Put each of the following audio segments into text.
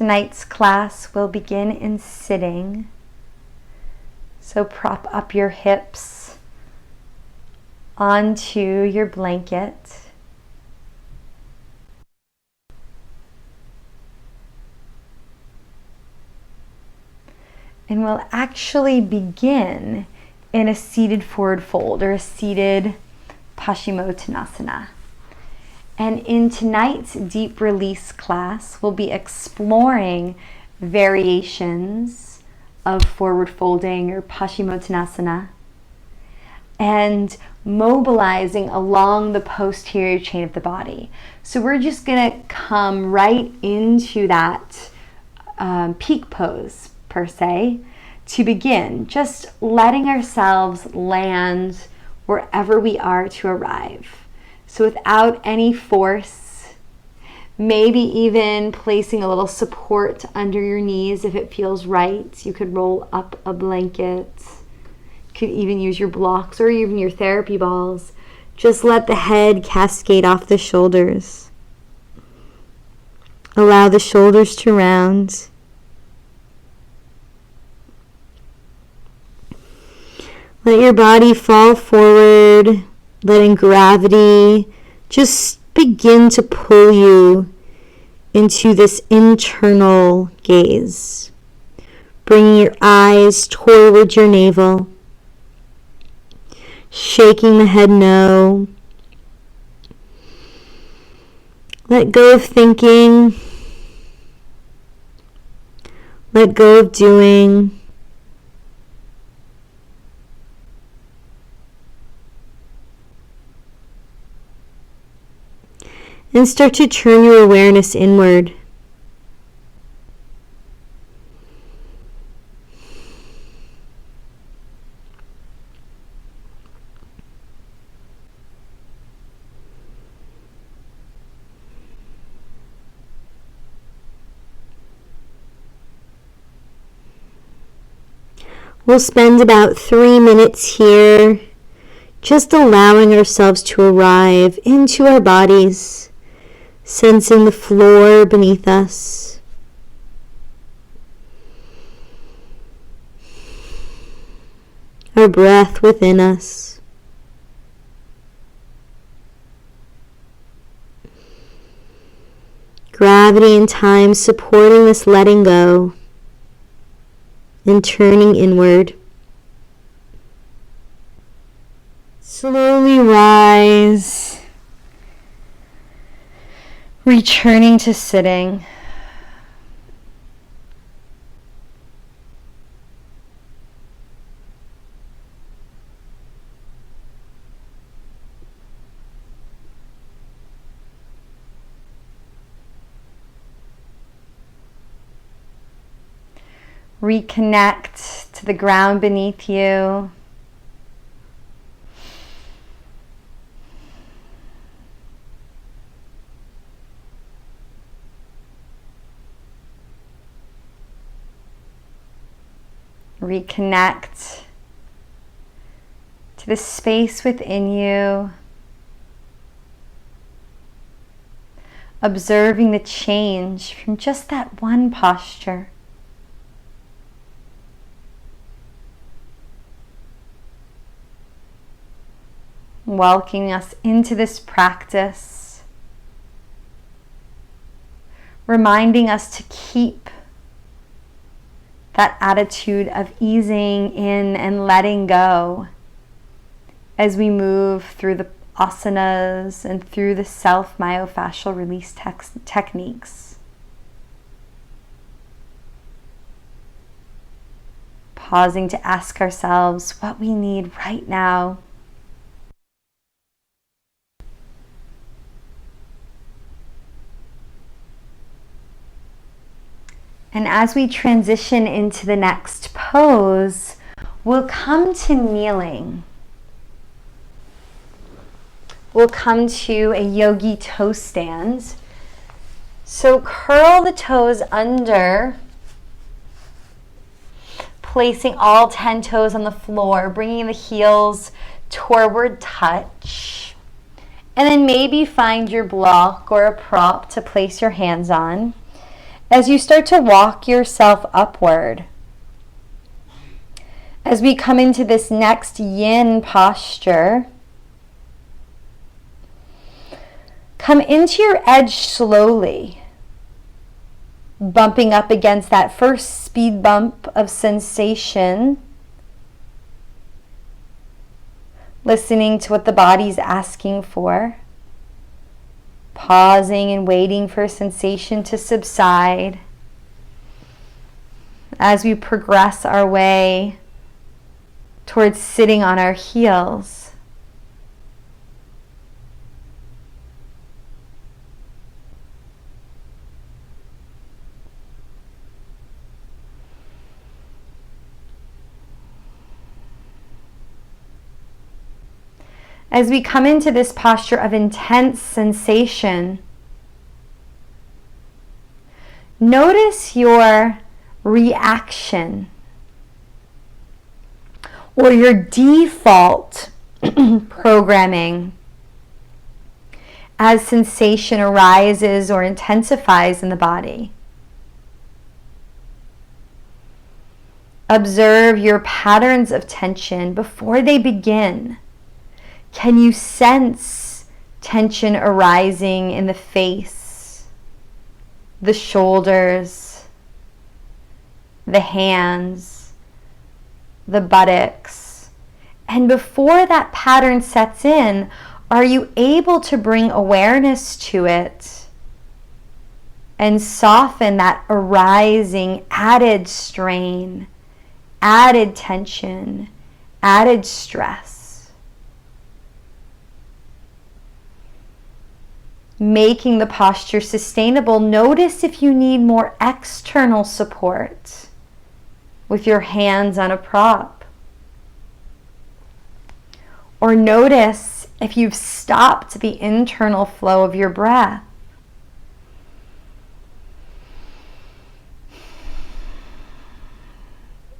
Tonight's class will begin in sitting. So prop up your hips onto your blanket. And we'll actually begin in a seated forward fold or a seated Paschimottanasana. And in tonight's deep release class, we'll be exploring variations of forward folding or Paschimottanasana and mobilizing along the posterior chain of the body. So we're just gonna come right into that peak pose per se to begin, just letting ourselves land wherever we are to arrive. So without any force, maybe even placing a little support under your knees if it feels right. You could roll up a blanket. You could even use your blocks or even your therapy balls. Just let the head cascade off the shoulders. Allow the shoulders to round. Let your body fall forward, letting gravity just begin to pull you into this internal gaze. Bringing your eyes toward your navel, shaking the head no. Let go of thinking. Let go of doing. And start to turn your awareness inward. We'll spend about 3 minutes here, just allowing ourselves to arrive into our bodies. Sensing the floor beneath us. Our breath within us. Gravity and time supporting this letting go and turning inward. Slowly rise. Returning to sitting. Reconnect to the ground beneath you. Reconnect to the space within you, observing the change from just that one posture. Welcoming us into this practice, reminding us to keep that attitude of easing in and letting go as we move through the asanas and through the self-myofascial release techniques. Pausing to ask ourselves what we need right now. And as we transition into the next pose, we'll come to kneeling. We'll come to a yogi toe stand. So curl the toes under, placing all 10 toes on the floor, bringing the heels toward touch. And then maybe find your block or a prop to place your hands on. as you start to walk yourself upward. As we come into this next yin posture, come into your edge slowly, bumping up against that first speed bump of sensation, listening to what the body's asking for, pausing and waiting for sensation to subside as we progress our way towards sitting on our heels. As we come into this posture of intense sensation, notice your reaction or your default programming as sensation arises or intensifies in the body. Observe your patterns of tension before they begin. Can you sense tension arising in the face, the shoulders, the hands, the buttocks? And before that pattern sets in, are you able to bring awareness to it and soften that arising added strain, added tension, added stress? Making the posture sustainable, notice if you need more external support with your hands on a prop. Or notice if you've stopped the internal flow of your breath.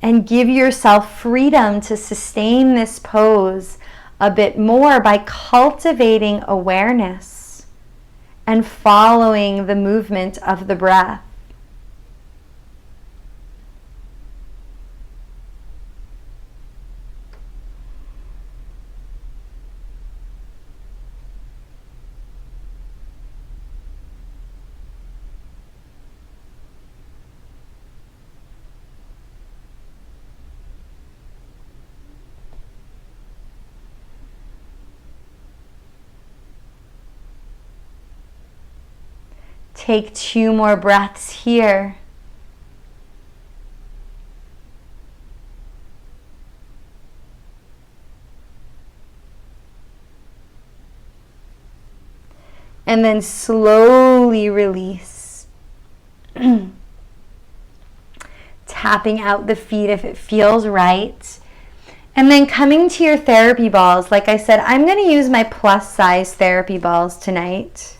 And give yourself freedom to sustain this pose a bit more by cultivating awareness and following the movement of the breath. Take 2 more breaths here. And then slowly release. Tapping out the feet if it feels right. And then coming to your therapy balls. Like I said, I'm going to use my plus size therapy balls tonight.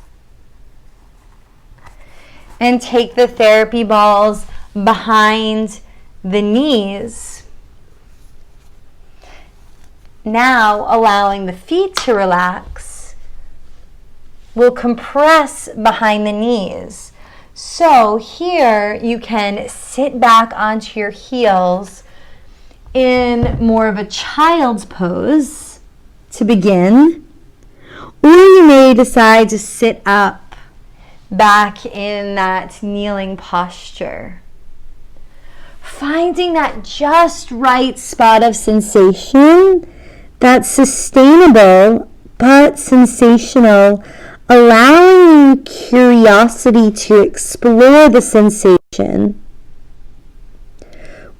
And take the therapy balls behind the knees. Now, allowing the feet to relax, we'll compress behind the knees. So here you can sit back onto your heels in more of a child's pose to begin. Or you may decide to sit up back in that kneeling posture. Finding that just right spot of sensation that's sustainable but sensational, allowing curiosity to explore the sensation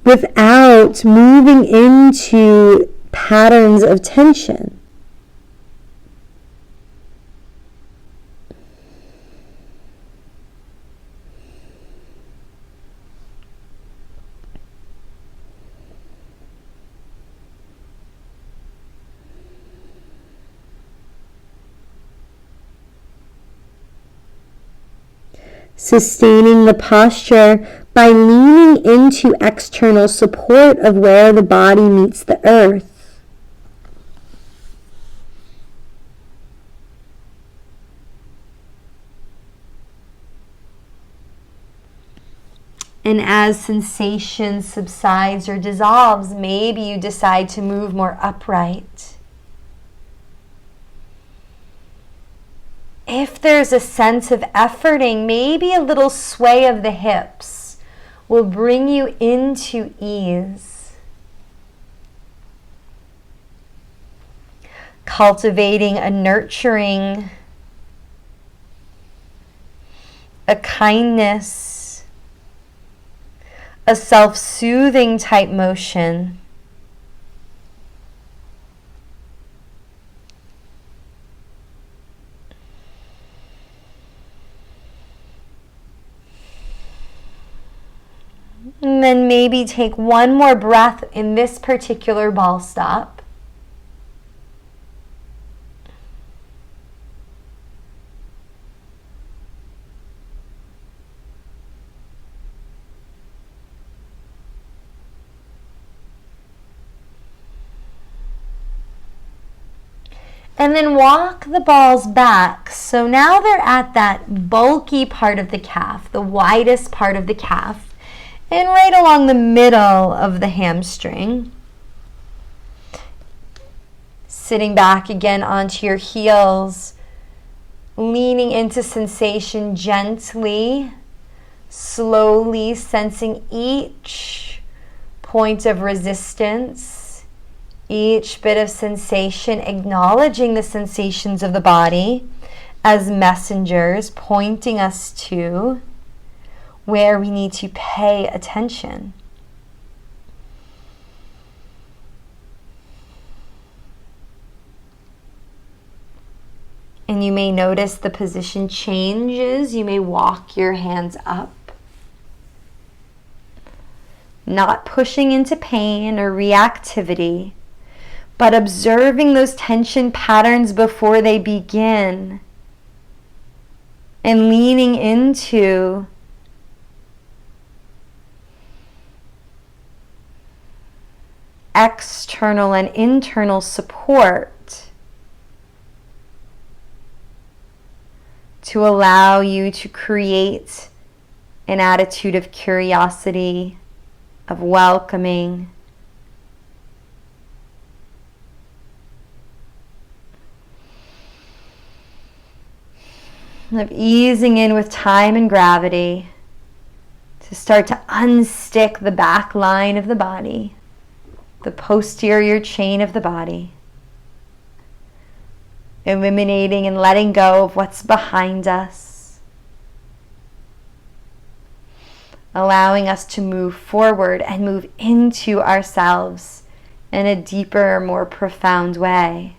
without moving into patterns of tension. Sustaining the posture by leaning into external support of where the body meets the earth. And as sensation subsides or dissolves, maybe you decide to move more upright. If there's a sense of efforting, maybe a little sway of the hips will bring you into ease. Cultivating a nurturing, a kindness, a self-soothing type motion. And then maybe take one more breath in this particular ball stop. And then walk the balls back. So now they're at that bulky part of the calf, the widest part of the calf, and right along the middle of the hamstring. Sitting back again onto your heels, leaning into sensation gently, slowly sensing each point of resistance. Each bit of sensation, acknowledging the sensations of the body as messengers pointing us to where we need to pay attention. And you may notice the position changes. You may walk your hands up, not pushing into pain or reactivity, but observing those tension patterns before they begin and leaning into external and internal support to allow you to create an attitude of curiosity, of welcoming, of easing in with time and gravity to start to unstick the back line of the body, the posterior chain of the body, eliminating and letting go of what's behind us, allowing us to move forward and move into ourselves in a deeper, more profound way.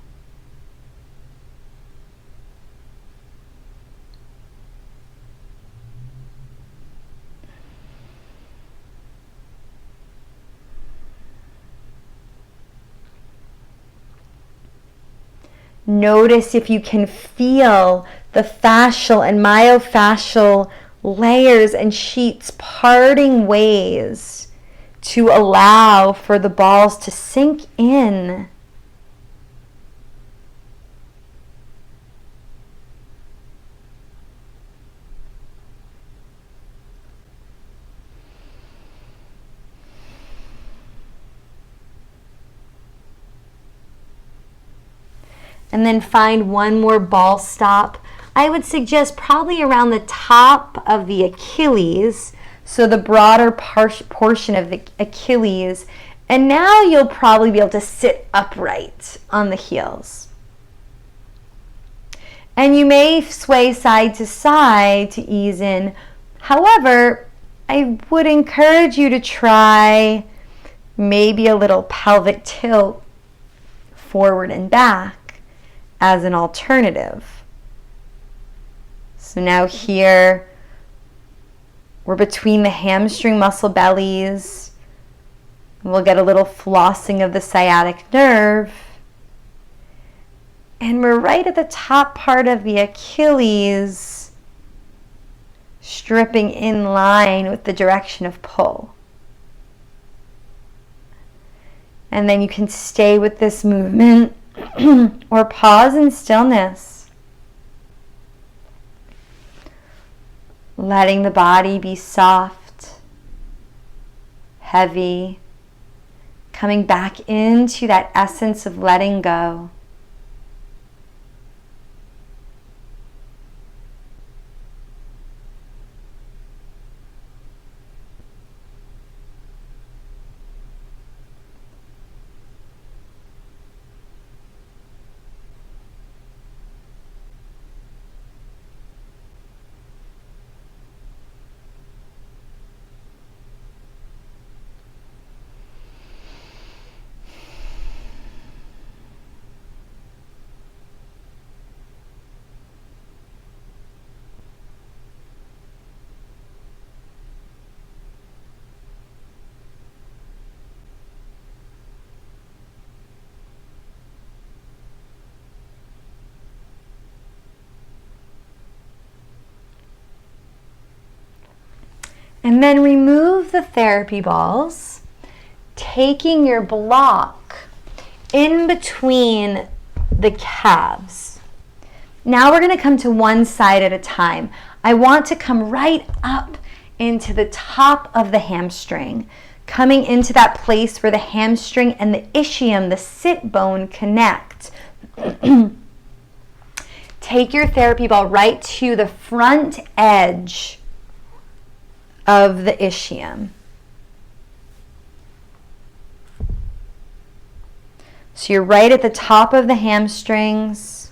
Notice if you can feel the fascial and myofascial layers and sheets parting ways to allow for the balls to sink in. And then find one more ball stop. I would suggest probably around the top of the Achilles, so the broader portion of the Achilles. And now you'll probably be able to sit upright on the heels. And you may sway side to side to ease in. However, I would encourage you to try maybe a little pelvic tilt forward and back as an alternative. So now here, we're between the hamstring muscle bellies. We'll get a little flossing of the sciatic nerve. And we're right at the top part of the Achilles, stripping in line with the direction of pull. And then you can stay with this movement or pause in stillness, letting the body be soft heavy, coming back into that essence of letting go. And then remove the therapy balls, taking your block in between the calves. Now we're going to come to one side at a time. I want to come right up into the top of the hamstring, coming into that place where the hamstring and the ischium, the sit bone, connect. Take your therapy ball right to the front edge of the ischium. So you're right at the top of the hamstrings,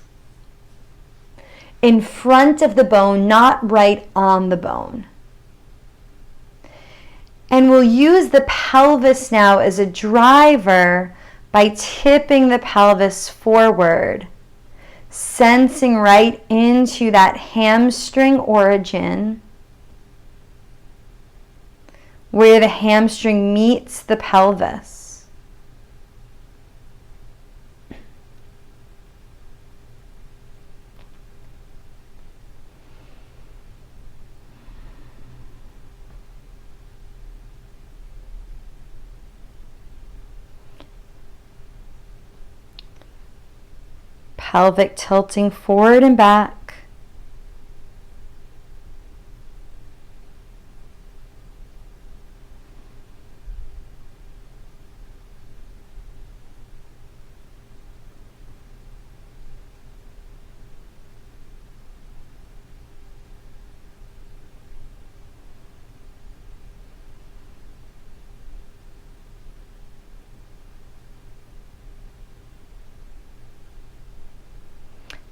in front of the bone, not right on the bone. And we'll use the pelvis now as a driver by tipping the pelvis forward, sensing right into that hamstring origin, where the hamstring meets the pelvis. Pelvic tilting forward and back.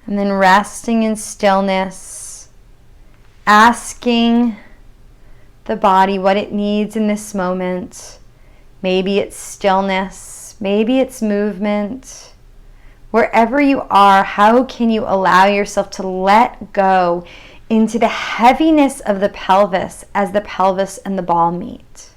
And then resting in stillness, asking the body what it needs in this moment. Maybe it's stillness, maybe it's movement. Wherever you are, how can you allow yourself to let go into the heaviness of the pelvis as the pelvis and the ball meet?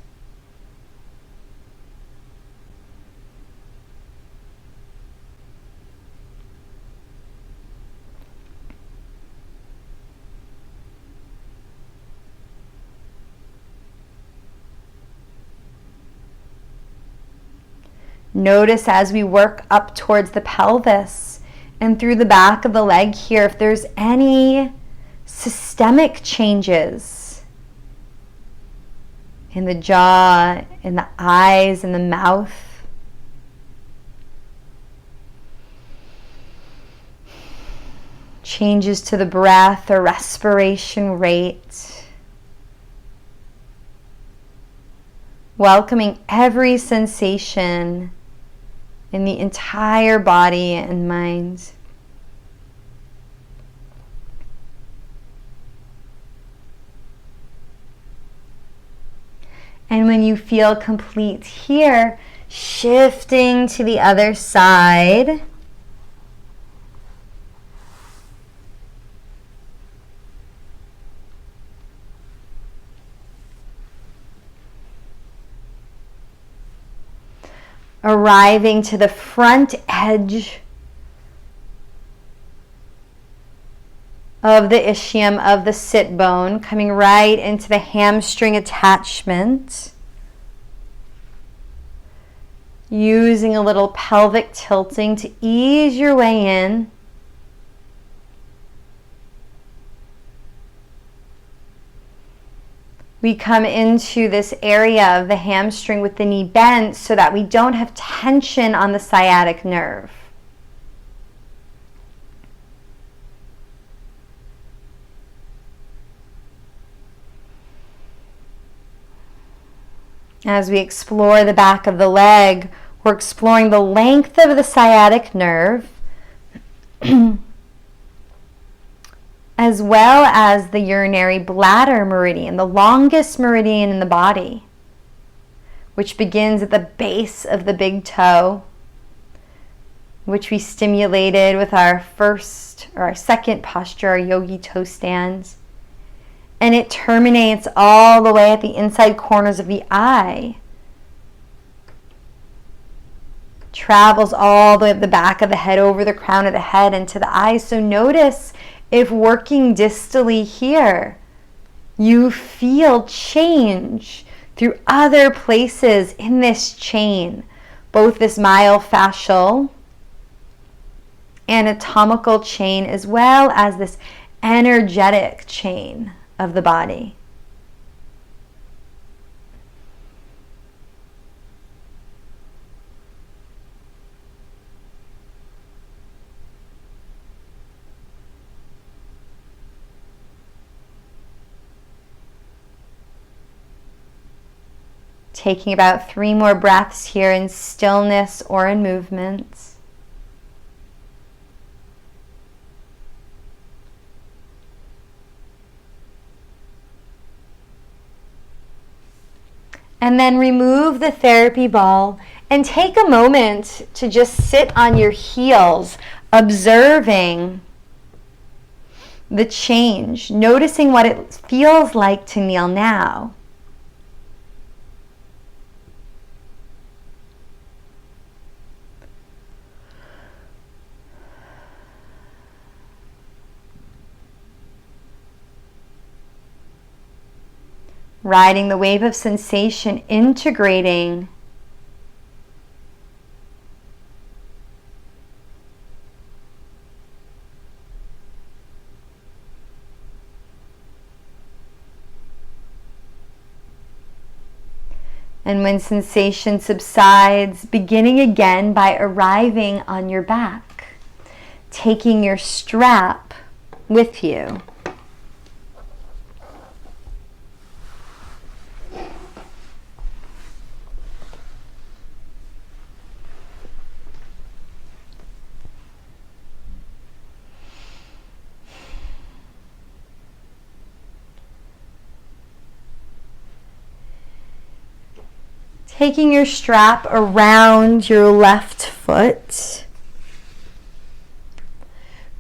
Notice as we work up towards the pelvis and through the back of the leg here, if there's any systemic changes in the jaw, in the eyes, in the mouth. Changes to the breath or respiration rate. Welcoming every sensation in the entire body and mind. And when you feel complete here, shifting to the other side. Arriving to the front edge of the ischium of the sit bone, coming right into the hamstring attachment. Using a little pelvic tilting to ease your way in. We come into this area of the hamstring with the knee bent so that we don't have tension on the sciatic nerve. As we explore the back of the leg, we're exploring the length of the sciatic nerve, as well as the urinary bladder meridian, the longest meridian in the body, which begins at the base of the big toe, which we stimulated with our second posture, our yogi toe stands. And it terminates all the way at the inside corners of the eye. Travels all the way up the back of the head, over the crown of the head, into the eyes. So notice if working distally here, you feel change through other places in this chain, both this myofascial anatomical chain as well as this energetic chain of the body. Taking about 3 more breaths here in stillness or in movements. And then remove the therapy ball and take a moment to just sit on your heels, observing the change, noticing what it feels like to kneel now. Riding the wave of sensation, integrating and when sensation subsides, beginning again by arriving on your back, taking your strap with you. Taking your strap around your left foot.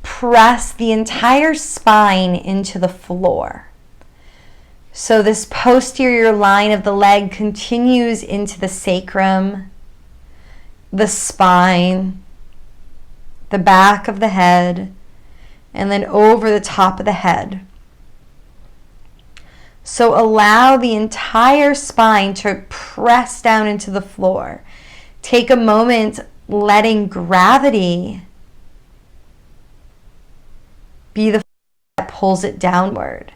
Press the entire spine into the floor. So this posterior line of the leg continues into the sacrum, the spine, the back of the head, and then over the top of the head. So allow the entire spine to press down into the floor. Take a moment letting gravity be the force that pulls it downward.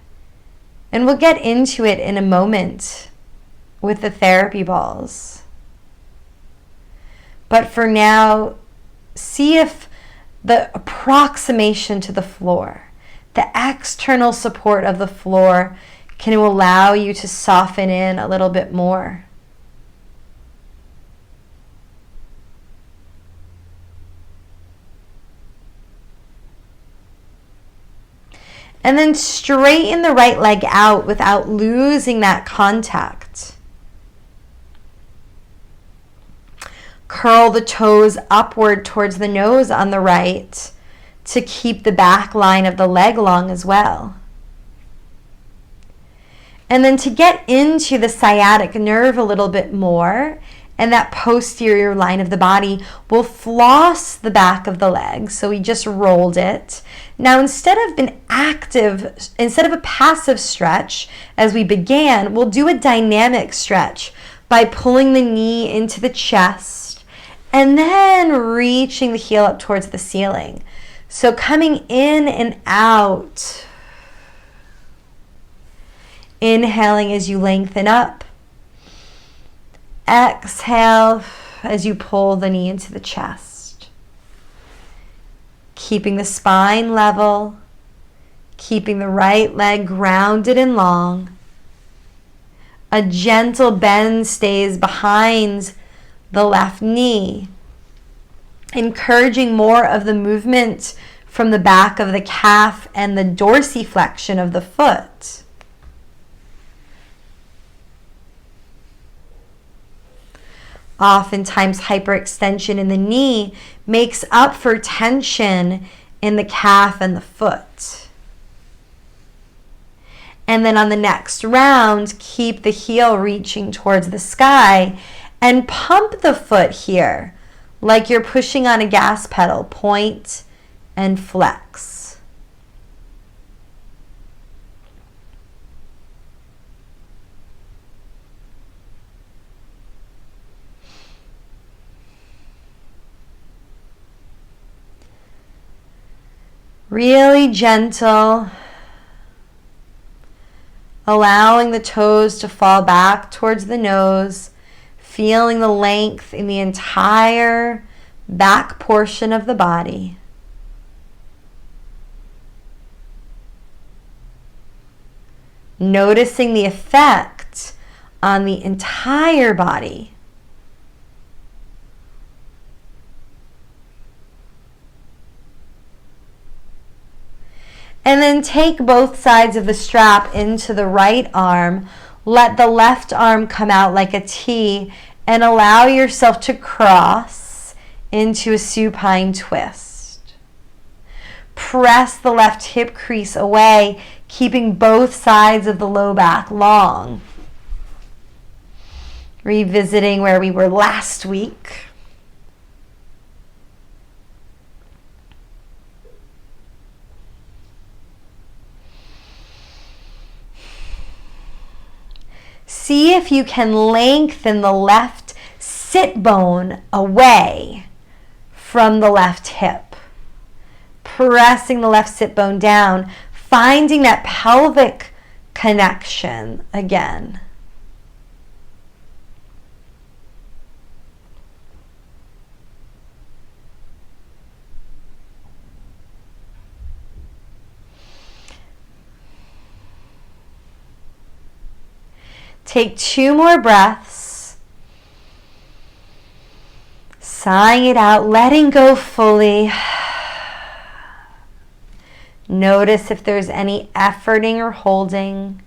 And we'll get into it in a moment with the therapy balls. But for now, see if the approximation to the floor, the external support of the floor, can allow you to soften in a little bit more. And then straighten the right leg out without losing that contact. Curl the toes upward towards the nose on the right to keep the back line of the leg long as well. And then to get into the sciatic nerve a little bit more and that posterior line of the body, we'll floss the back of the leg. So we just rolled it. Now instead of a passive stretch as we began, we'll do a dynamic stretch by pulling the knee into the chest and then reaching the heel up towards the ceiling. So coming in and out. Inhaling as you lengthen up. Exhale as you pull the knee into the chest. Keeping the spine level. Keeping the right leg grounded and long. A gentle bend stays behind the left knee, encouraging more of the movement from the back of the calf and the dorsiflexion of the foot. Oftentimes, hyperextension in the knee makes up for tension in the calf and the foot. And then on the next round, keep the heel reaching towards the sky and pump the foot here like you're pushing on a gas pedal. Point and flex. Really gentle. Allowing the toes to fall back towards the nose, feeling the length in the entire back portion of the body. Noticing the effect on the entire body. And then take both sides of the strap into the right arm. Let the left arm come out like a T and allow yourself to cross into a supine twist. Press the left hip crease away, keeping both sides of the low back long. Revisiting where we were last week. See if you can lengthen the left sit bone away from the left hip. Pressing the left sit bone down, finding that pelvic connection again. Take 2 more breaths. Sighing it out, letting go fully. Notice if there's any efforting or holding.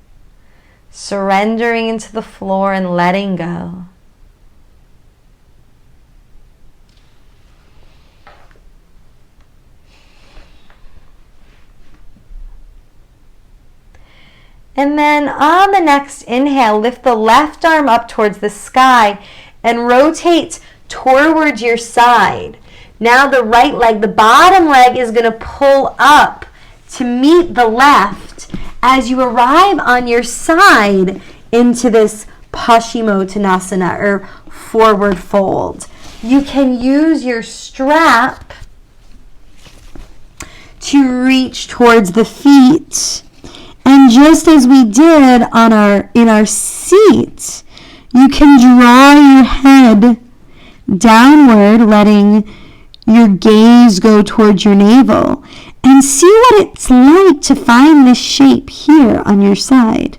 Surrendering into the floor and letting go. And then on the next inhale, lift the left arm up towards the sky and rotate towards your side. Now the right leg, the bottom leg, is going to pull up to meet the left as you arrive on your side into this Paschimottanasana, or forward fold. You can use your strap to reach towards the feet. And just as we did in our seat, you can draw your head downward, letting your gaze go towards your navel, and see what it's like to find this shape here on your side.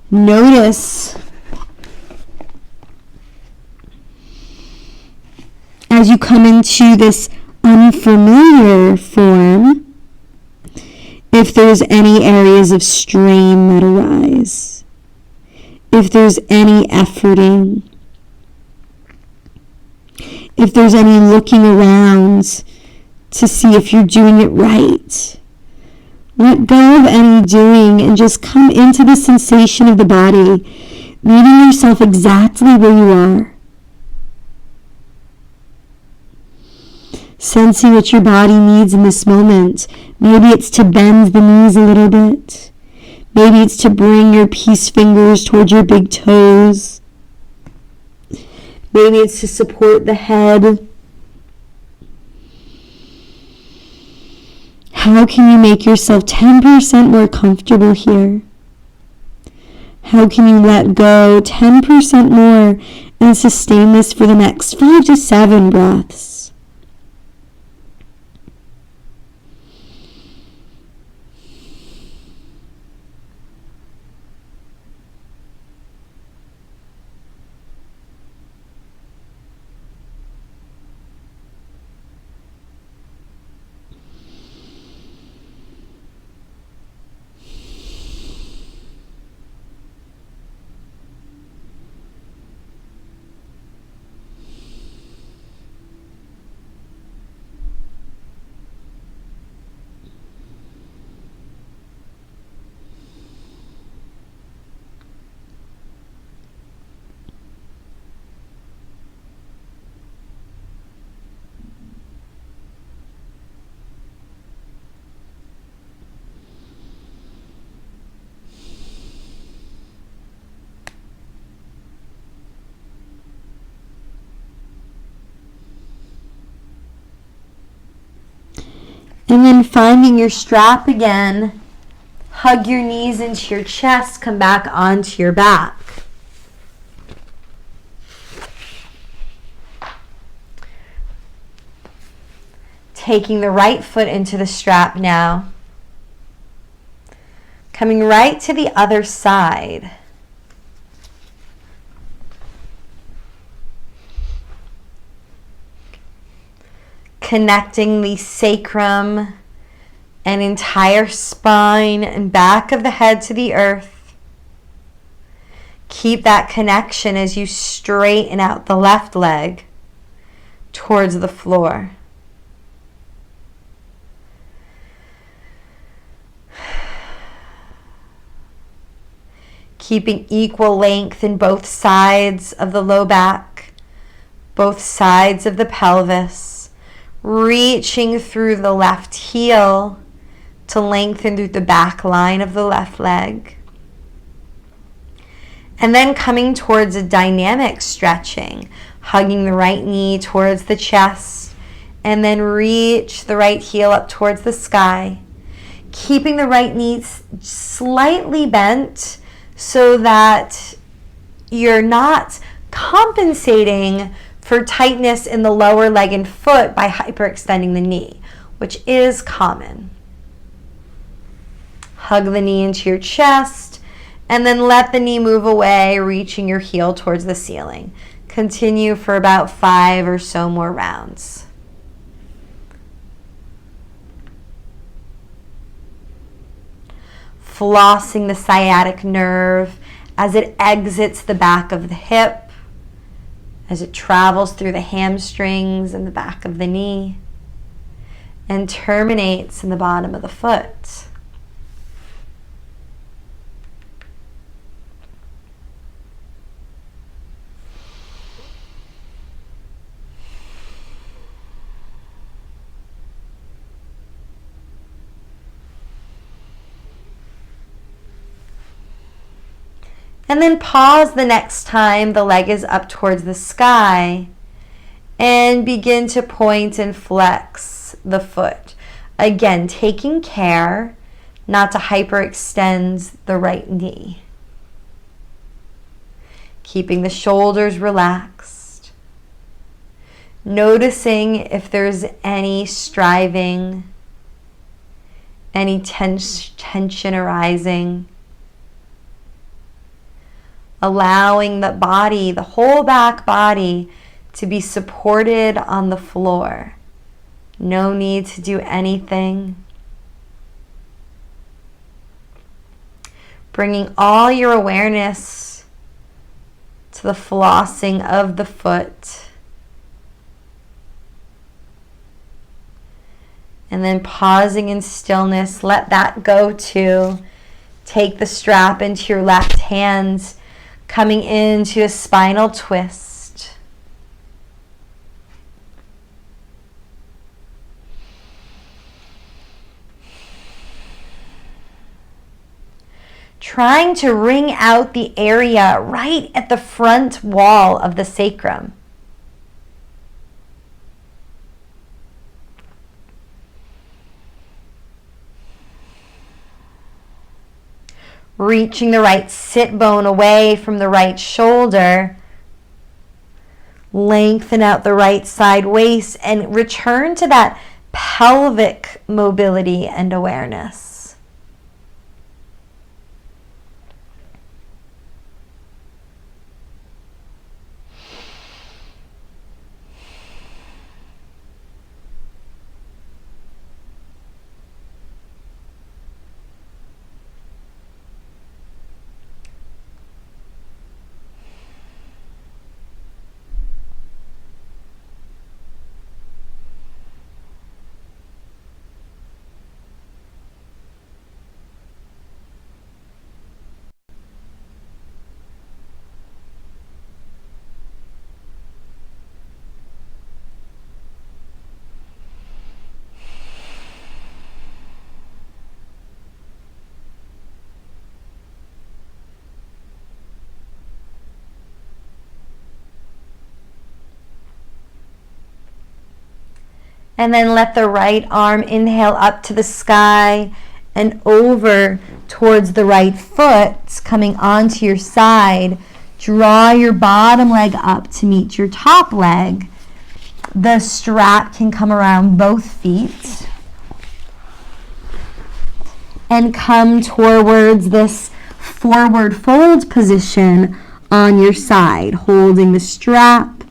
Notice as you come into this unfamiliar form, if there's any areas of strain that arise, if there's any efforting, if there's any looking around to see if you're doing it right. Let go of any doing and just come into the sensation of the body, meeting yourself exactly where you are. Sensing what your body needs in this moment. Maybe it's to bend the knees a little bit. Maybe it's to bring your peace fingers towards your big toes. Maybe it's to support the head. How can you make yourself 10% more comfortable here? How can you let go 10% more and sustain this for the next 5 to 7 breaths? And then finding your strap again, hug your knees into your chest, come back onto your back. Taking the right foot into the strap now. Coming right to the other side. Connecting the sacrum and entire spine and back of the head to the earth. Keep that connection as you straighten out the left leg towards the floor. Keeping equal length in both sides of the low back, both sides of the pelvis. Reaching through the left heel to lengthen through the back line of the left leg. And then coming towards a dynamic stretching, hugging the right knee towards the chest, and then reach the right heel up towards the sky. Keeping the right knee slightly bent so that you're not compensating for tightness in the lower leg and foot by hyperextending the knee, which is common. Hug the knee into your chest and then let the knee move away, reaching your heel towards the ceiling. Continue for about 5 or so more rounds. Flossing the sciatic nerve as it exits the back of the hip, as it travels through the hamstrings and the back of the knee and terminates in the bottom of the foot. And then pause the next time the leg is up towards the sky and begin to point and flex the foot. Again, taking care not to hyperextend the right knee. Keeping the shoulders relaxed. Noticing if there's any striving, any tension arising. Allowing the body, the whole back body, to be supported on the floor. No need to do anything. Bringing all your awareness to the flossing of the foot. And then pausing in stillness, let that go too. Take the strap into your left hand, coming into a spinal twist. Trying to wring out the area right at the front wall of the sacrum. reaching the right sit bone away from the right shoulder. Lengthen out the right side waist and return to that pelvic mobility and awareness. And then let the right arm inhale up to the sky and over towards the right foot, coming onto your side. Draw your bottom leg up to meet your top leg. The strap can come around both feet. And come towards this forward fold position on your side, holding the strap,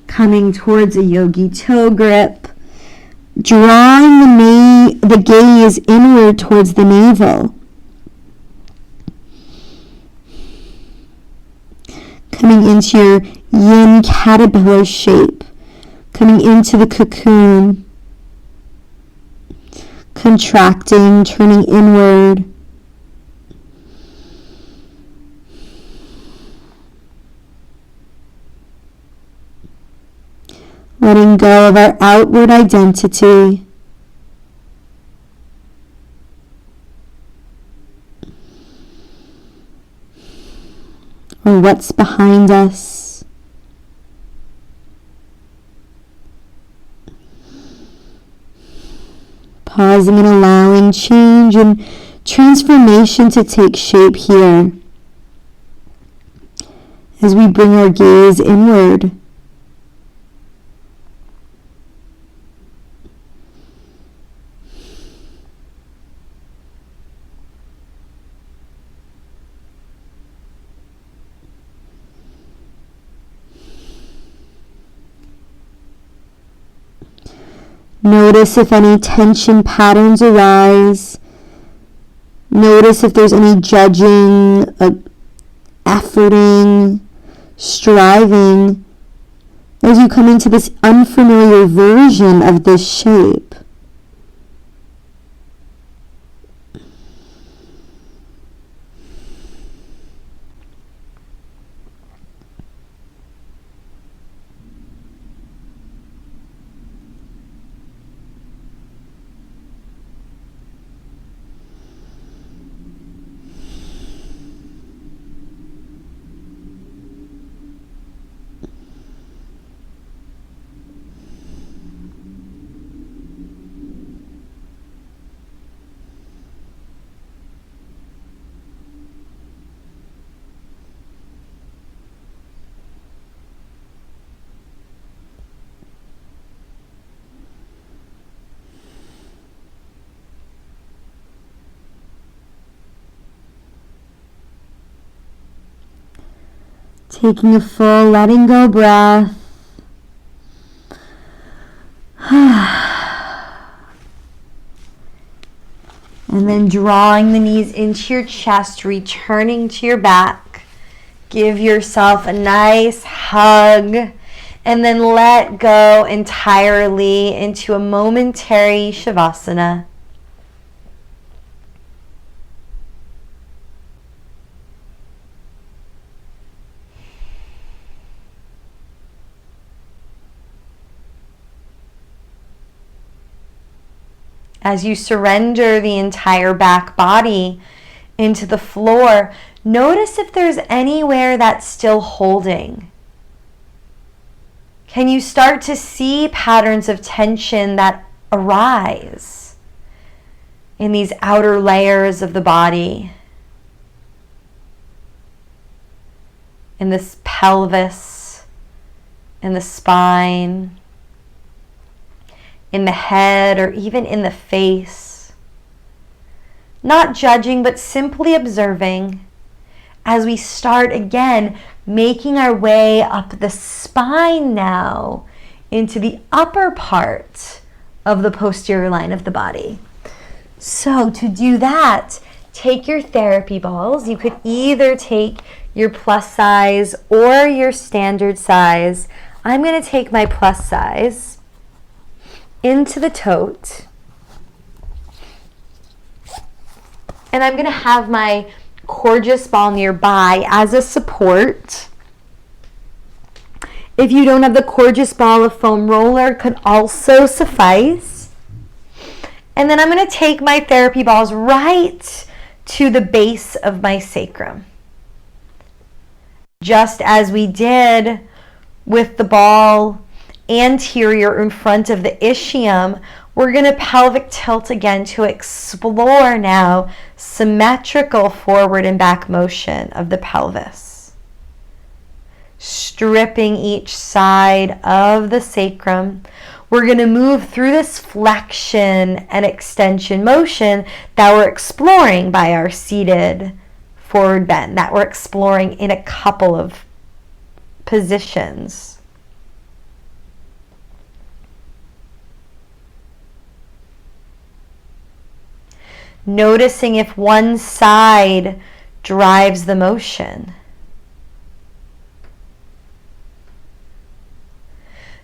coming towards a yogi toe grip. Drawing the gaze inward towards the navel. Coming into your yin caterpillar shape. Coming into the cocoon. Contracting, turning inward. Letting go of our outward identity. Or what's behind us. Pausing and allowing change and transformation to take shape here. As we bring our gaze inward. Notice if any tension patterns arise. Notice if there's any judging, efforting, striving as you come into this unfamiliar version of this shape. Taking a full letting go breath. And then drawing the knees into your chest, returning to your back. Give yourself a nice hug. And then let go entirely into a momentary Shavasana. As you surrender the entire back body into the floor, notice if there's anywhere that's still holding. Can you start to see patterns of tension that arise in these outer layers of the body? in this pelvis, in the spine, in the head, or even in the face. Not judging, but simply observing as we start again, making our way up the spine now into the upper part of the posterior line of the body. So to do that, take your therapy balls. You could either take your plus size or your standard size. I'm going to take my plus size into the tote. And I'm going to have my Coregeous ball nearby as a support. If you don't have the Coregeous ball, a foam roller could also suffice. And then I'm going to take my therapy balls right to the base of my sacrum. Just as we did with the ball anterior in front of the ischium, we're going to pelvic tilt again to explore now symmetrical forward and back motion of the pelvis. Stripping each side of the sacrum. We're going to move through this flexion and extension motion that we're exploring by our seated forward bend, that we're exploring in a couple of positions. Noticing if one side drives the motion.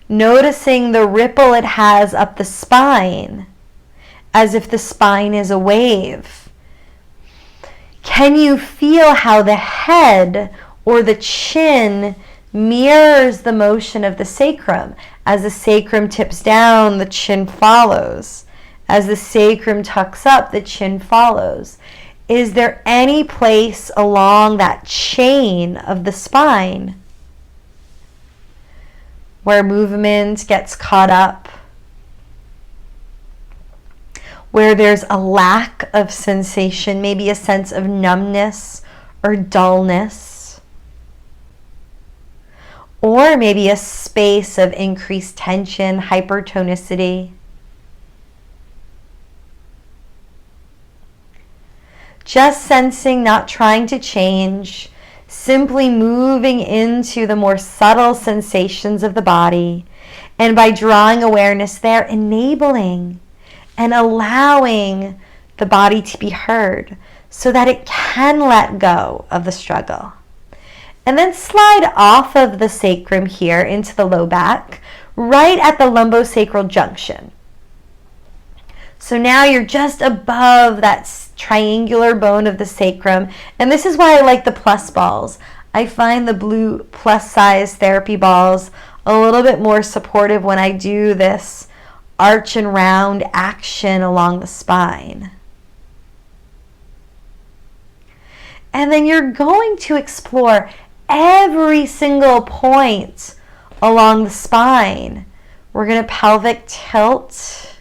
Noticing the ripple it has up the spine, as if the spine is a wave. Can you feel how the head or the chin mirrors the motion of the sacrum? As the sacrum tips down, the chin follows. As the sacrum tucks up, the chin follows. Is there any place along that chain of the spine where movement gets caught up, where there's a lack of sensation, maybe a sense of numbness or dullness, or maybe a space of increased tension, hypertonicity? Just sensing, not trying to change, simply moving into the more subtle sensations of the body. And by drawing awareness there, enabling and allowing the body to be heard so that it can let go of the struggle. And then slide off of the sacrum here into the low back, right at the lumbosacral junction. So now you're just above that triangular bone of the sacrum. And this is why I like the plus balls. I find the blue plus size therapy balls a little bit more supportive when I do this arch and round action along the spine. And then you're going to explore every single point along the spine. We're going to pelvic tilt,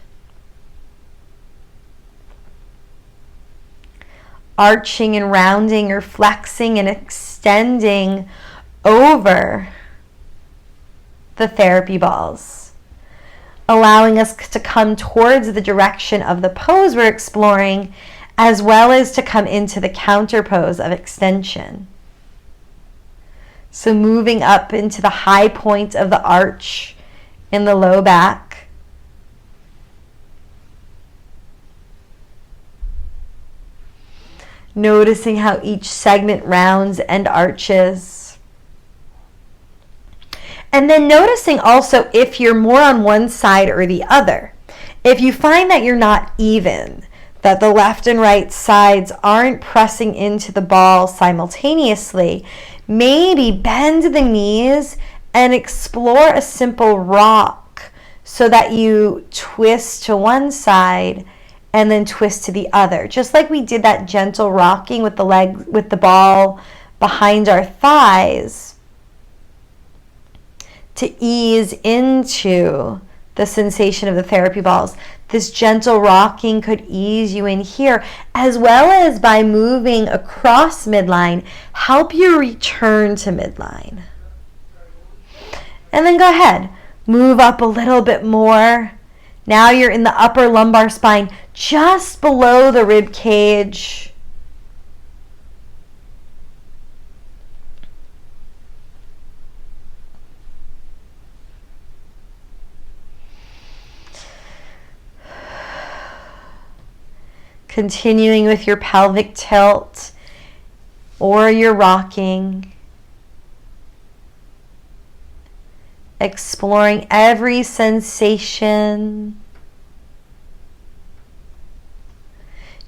arching and rounding or flexing and extending over the therapy balls, allowing us to come towards the direction of the pose we're exploring, as well as to come into the counter pose of extension. So moving up into the high point of the arch in the low back. Noticing how each segment rounds and arches. And then noticing also if you're more on one side or the other. If you find that you're not even, that the left and right sides aren't pressing into the ball simultaneously, maybe bend the knees and explore a simple rock so that you twist to one side and then twist to the other. Just like we did that gentle rocking with the leg, with the ball behind our thighs to ease into the sensation of the therapy balls. This gentle rocking could ease you in here, as well as by moving across midline, help you return to midline. And then go ahead, move up a little bit more. Now you're in the upper lumbar spine, just below the rib cage. Continuing with your pelvic tilt or your rocking. Exploring every sensation.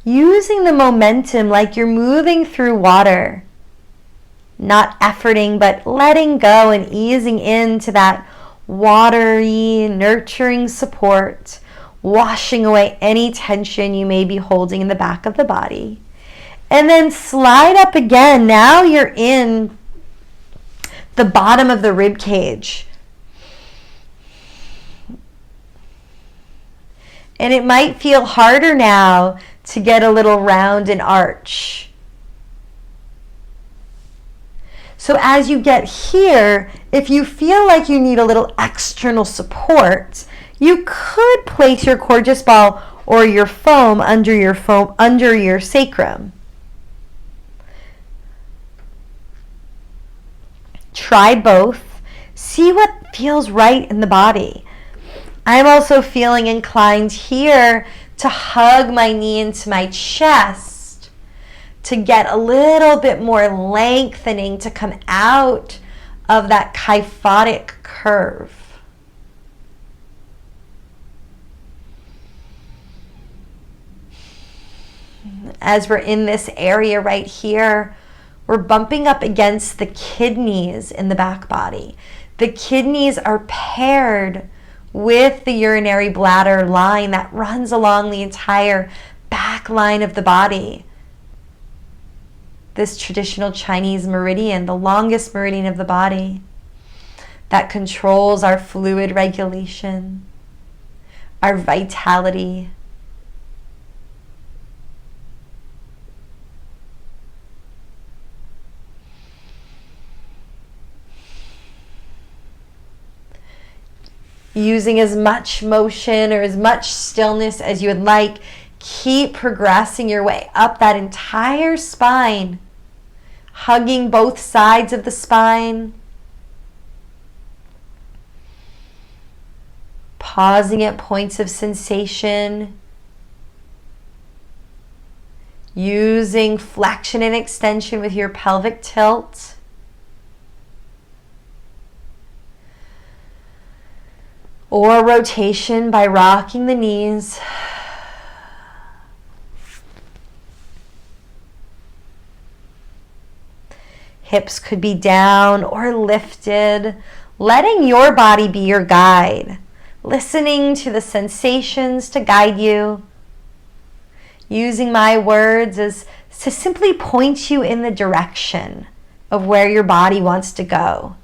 Using the momentum like you're moving through water. Not efforting, but letting go and easing into that watery, nurturing support. Washing away any tension you may be holding in the back of the body. And then slide up again. Now you're in the bottom of the rib cage. And it might feel harder now to get a little round and arch. So as you get here, if you feel like you need a little external support, you could place your Gorgeous Ball or your foam under your sacrum. Try both. See what feels right in the body. I'm also feeling inclined here to hug my knee into my chest to get a little bit more lengthening to come out of that kyphotic curve. As we're in this area right here, we're bumping up against the kidneys in the back body. The kidneys are paired with the urinary bladder line that runs along the entire back line of the body. This traditional Chinese meridian, the longest meridian of the body, that controls our fluid regulation, our vitality. Using as much motion or as much stillness as you would like, keep progressing your way up that entire spine, hugging both sides of the spine, pausing at points of sensation, using flexion and extension with your pelvic tilt. Or rotation by rocking the knees. Hips could be down or lifted, letting your body be your guide, listening to the sensations to guide you, using my words as to simply point you in the direction of where your body wants to go.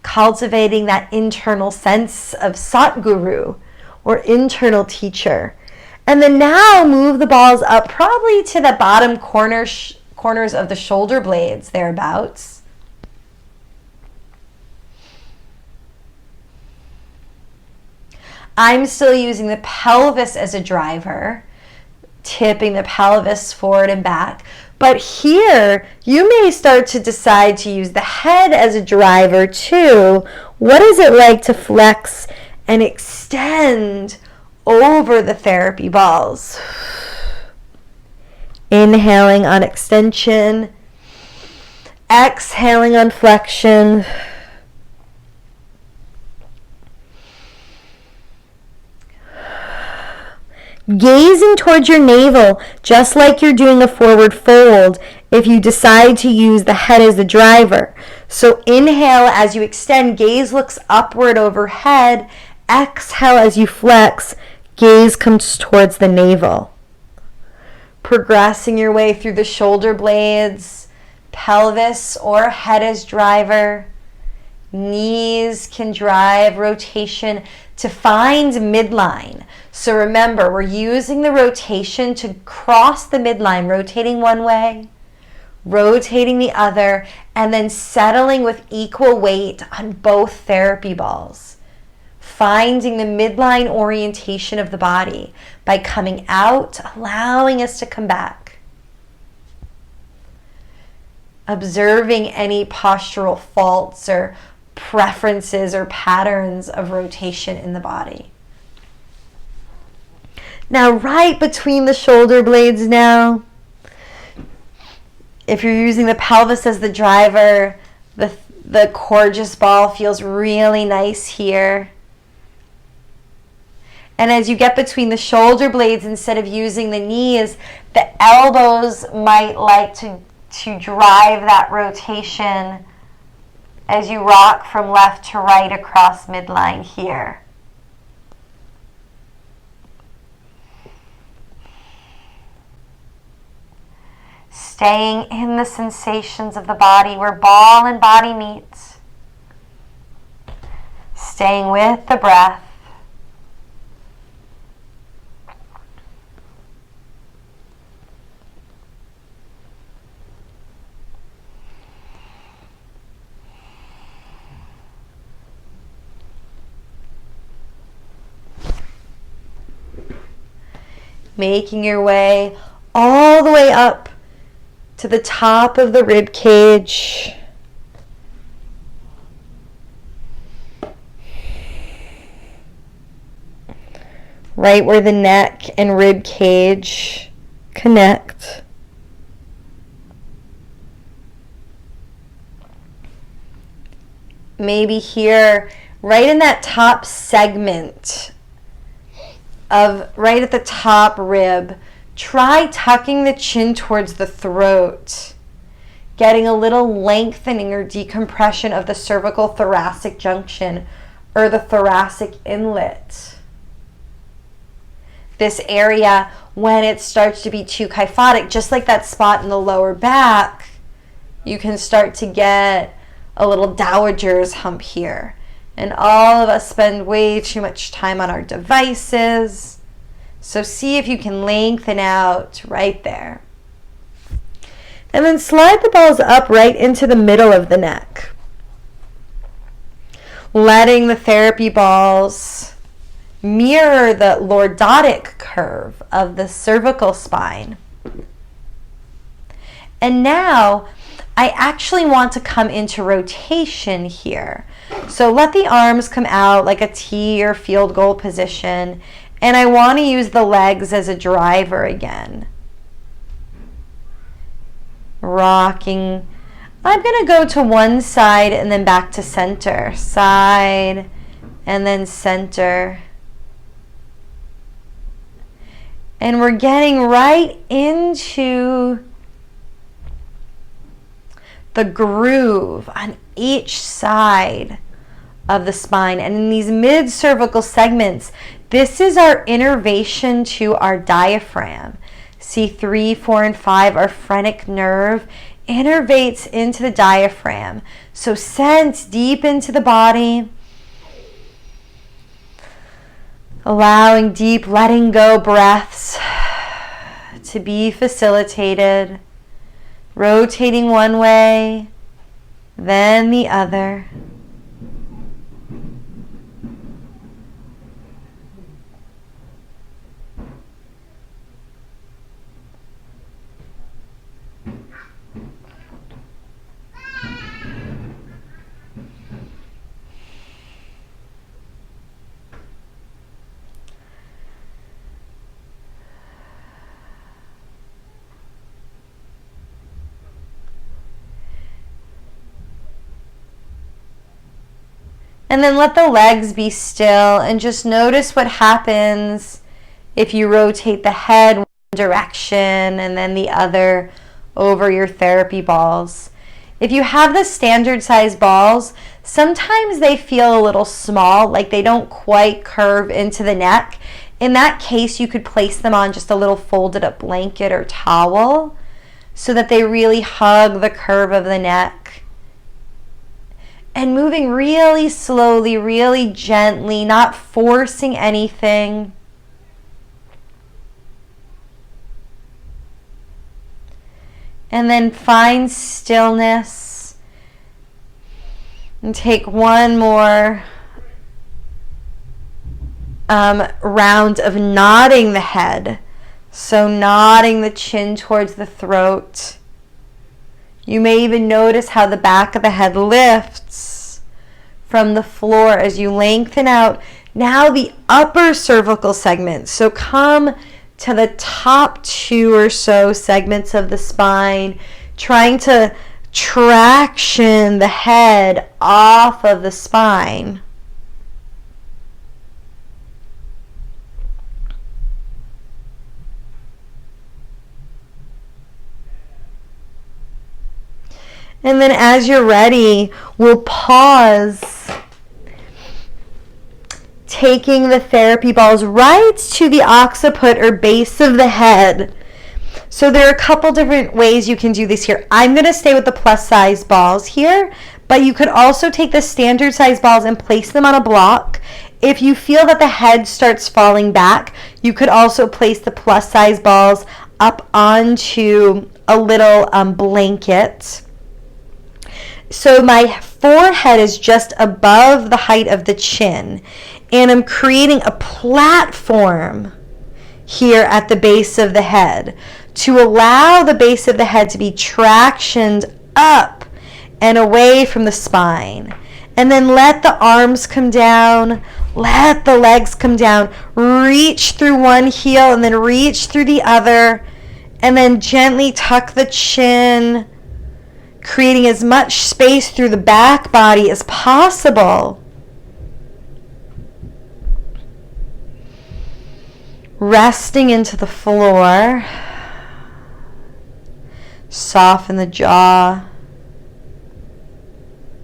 Cultivating that internal sense of Satguru or internal teacher. And then now move the balls up probably to the bottom corners of the shoulder blades, thereabouts. I'm still using the pelvis as a driver, tipping the pelvis forward and back. But here, you may start to decide to use the head as a driver too. What is it like to flex and extend over the therapy balls? Inhaling on extension, exhaling on flexion. Gazing towards your navel, just like you're doing a forward fold if you decide to use the head as the driver. So inhale as you extend, gaze looks upward overhead. Exhale as you flex, gaze comes towards the navel. Progressing your way through the shoulder blades, pelvis or head as driver. Knees can drive rotation to find midline. So remember, we're using the rotation to cross the midline, rotating one way, rotating the other, and then settling with equal weight on both therapy balls. Finding the midline orientation of the body by coming out, allowing us to come back. Observing any postural faults or preferences or patterns of rotation in the body. Now, right between the shoulder blades now, if you're using the pelvis as the driver, the gorgeous ball feels really nice here. And as you get between the shoulder blades, instead of using the knees, the elbows might like to drive that rotation as you rock from left to right across midline here. Staying in the sensations of the body where ball and body meet. Staying with the breath. Making your way all the way up to the top of the rib cage. Right where the neck and rib cage connect. Maybe here, right in that top segment of right at the top rib, try tucking the chin towards the throat, getting a little lengthening or decompression of the cervical thoracic junction or the thoracic inlet. This area, when it starts to be too kyphotic, just like that spot in the lower back, you can start to get a little dowager's hump here. And all of us spend way too much time on our devices. So see if you can lengthen out right there. And then slide the balls up right into the middle of the neck. Letting the therapy balls mirror the lordotic curve of the cervical spine. And now I actually want to come into rotation here. So let the arms come out like a T or field goal position. And I want to use the legs as a driver again. Rocking. I'm going to go to one side and then back to center. Side and then center. And we're getting right into the groove on each side of the spine. And in these mid-cervical segments, this is our innervation to our diaphragm. C3, 4, and 5, our phrenic nerve, innervates into the diaphragm. So sense deep into the body. Allowing deep letting go breaths to be facilitated. Rotating one way, then the other. And then let the legs be still and just notice what happens if you rotate the head one direction and then the other over your therapy balls. If you have the standard size balls, sometimes they feel a little small, like they don't quite curve into the neck. In that case, you could place them on just a little folded up blanket or towel so that they really hug the curve of the neck. And moving really slowly, really gently, not forcing anything. And then find stillness. And take one more round of nodding the head. So nodding the chin towards the throat. You may even notice how the back of the head lifts from the floor as you lengthen out. Now the upper cervical segment. So come to the top 2 or so segments of the spine, trying to traction the head off of the spine. And then as you're ready, we'll pause, taking the therapy balls right to the occiput or base of the head. So there are a couple different ways you can do this here. I'm going to stay with the plus size balls here, but you could also take the standard size balls and place them on a block. If you feel that the head starts falling back, you could also place the plus size balls up onto a little blanket. So my forehead is just above the height of the chin, and I'm creating a platform here at the base of the head to allow the base of the head to be tractioned up and away from the spine. And then let the arms come down, let the legs come down, reach through one heel and then reach through the other, and then gently tuck the chin, creating as much space through the back body as possible. Resting into the floor. Soften the jaw,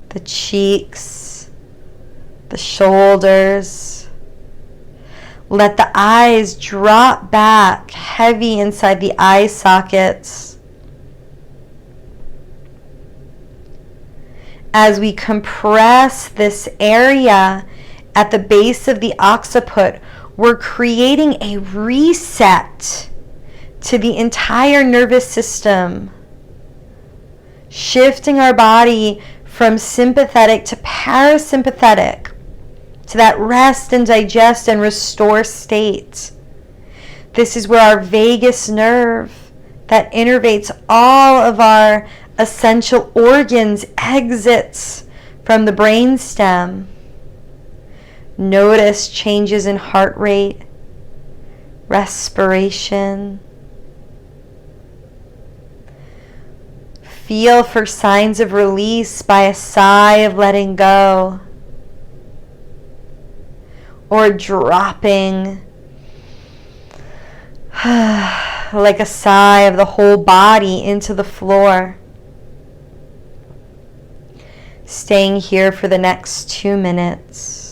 the cheeks, the shoulders. Let the eyes drop back, heavy inside the eye sockets. As we compress this area at the base of the occiput, we're creating a reset to the entire nervous system, shifting our body from sympathetic to parasympathetic, to that rest and digest and restore state. This is where our vagus nerve that innervates all of our essential organs exits from the brainstem. Notice changes in heart rate, respiration. Feel for signs of release by a sigh of letting go, or dropping like a sigh of the whole body into the floor. Staying here for the next 2 minutes.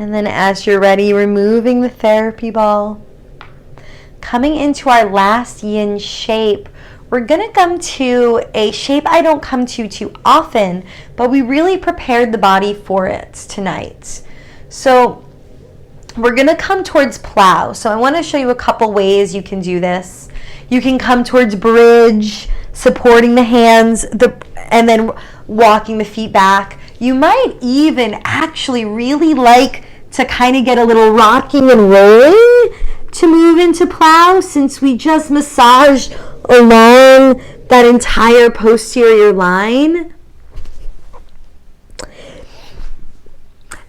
And then as you're ready, removing the therapy ball. Coming into our last yin shape, we're going to come to a shape I don't come to too often, but we really prepared the body for it tonight. So we're going to come towards plow. So I want to show you a couple ways you can do this. You can come towards bridge, supporting the hands, and then walking the feet back. You might even actually really like to kind of get a little rocking and rolling to move into plow, since we just massaged along that entire posterior line.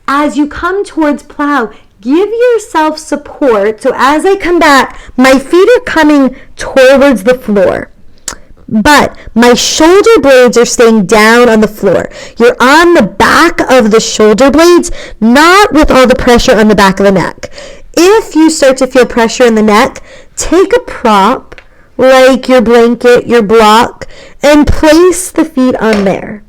As you come towards plow, give yourself support. So as I come back, my feet are coming towards the floor, but my shoulder blades are staying down on the floor. You're on the back of the shoulder blades, not with all the pressure on the back of the neck. If you start to feel pressure in the neck, take a prop, like your blanket, your block, and place the feet on there,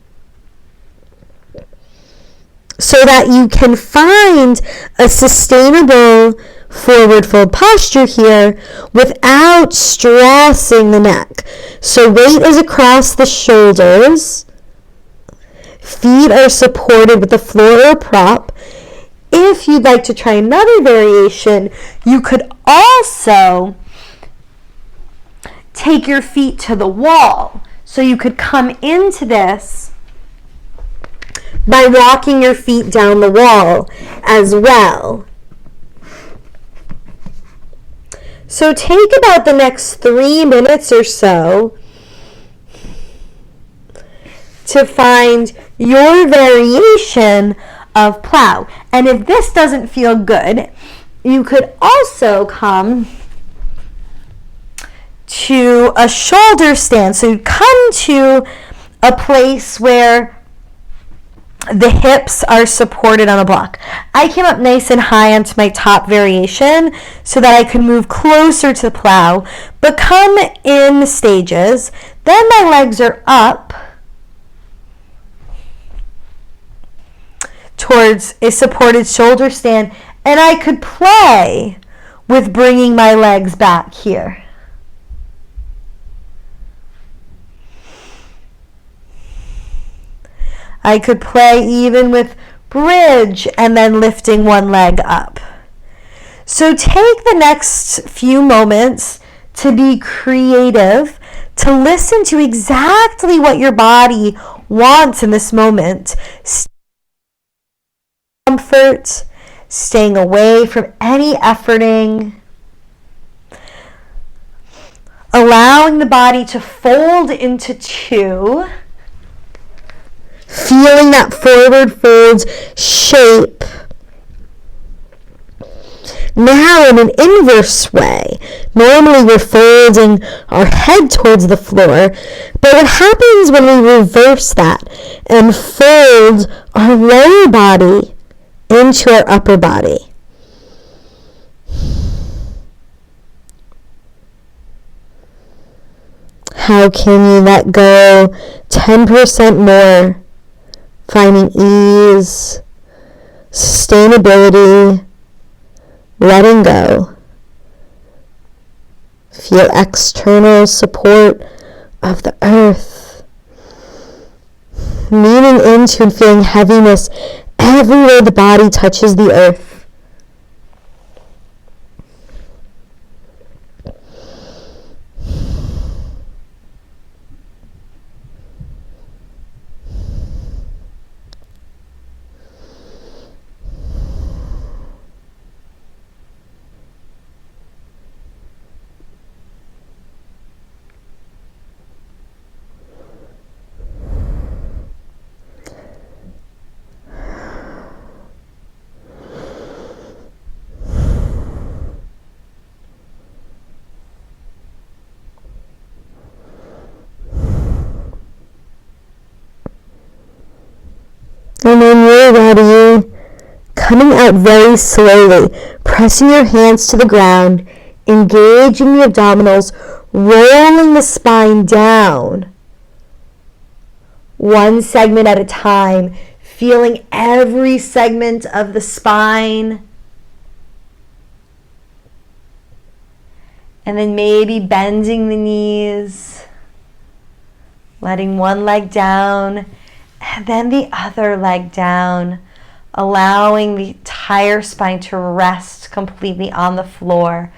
so that you can find a sustainable forward fold posture here without stressing the neck. So weight is across the shoulders. Feet are supported with the floor or prop. If you'd like to try another variation, you could also take your feet to the wall. So you could come into this by walking your feet down the wall as well. So take about the next 3 minutes or so to find your variation of plow. And if this doesn't feel good, you could also come to a shoulder stand. So you come to a place where the hips are supported on a block. I came up nice and high onto my top variation so that I could move closer to the plow, but come in stages. Then my legs are up towards a supported shoulder stand, and I could play with bringing my legs back here. I could play even with bridge and then lifting one leg up. So take the next few moments to be creative, to listen to exactly what your body wants in this moment. Comfort, staying away from any efforting, allowing the body to fold into two, feeling that forward fold shape. Now in an inverse way, normally we're folding our head towards the floor, but what happens when we reverse that and fold our lower body into our upper body? How can you let go 10% more, finding ease, sustainability, letting go? Feel external support of the earth, leaning into and feeling heaviness everywhere the body touches the earth. And when you're ready, coming out very slowly, pressing your hands to the ground, engaging the abdominals, rolling the spine down, one segment at a time, feeling every segment of the spine. And then maybe bending the knees, letting one leg down and then the other leg down, allowing the entire spine to rest completely on the floor.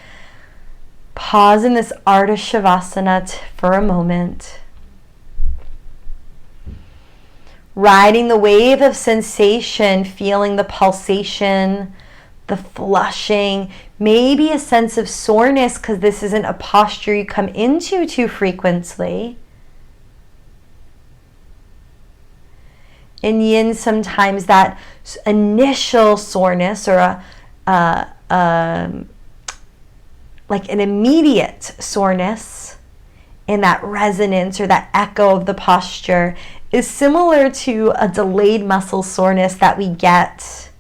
Pause in this Ardha Shavasana for a moment. Riding the wave of sensation, feeling the pulsation, the flushing, maybe a sense of soreness because this isn't a posture you come into too frequently. In yin, sometimes that initial soreness or like an immediate soreness in that resonance or that echo of the posture is similar to a delayed muscle soreness that we get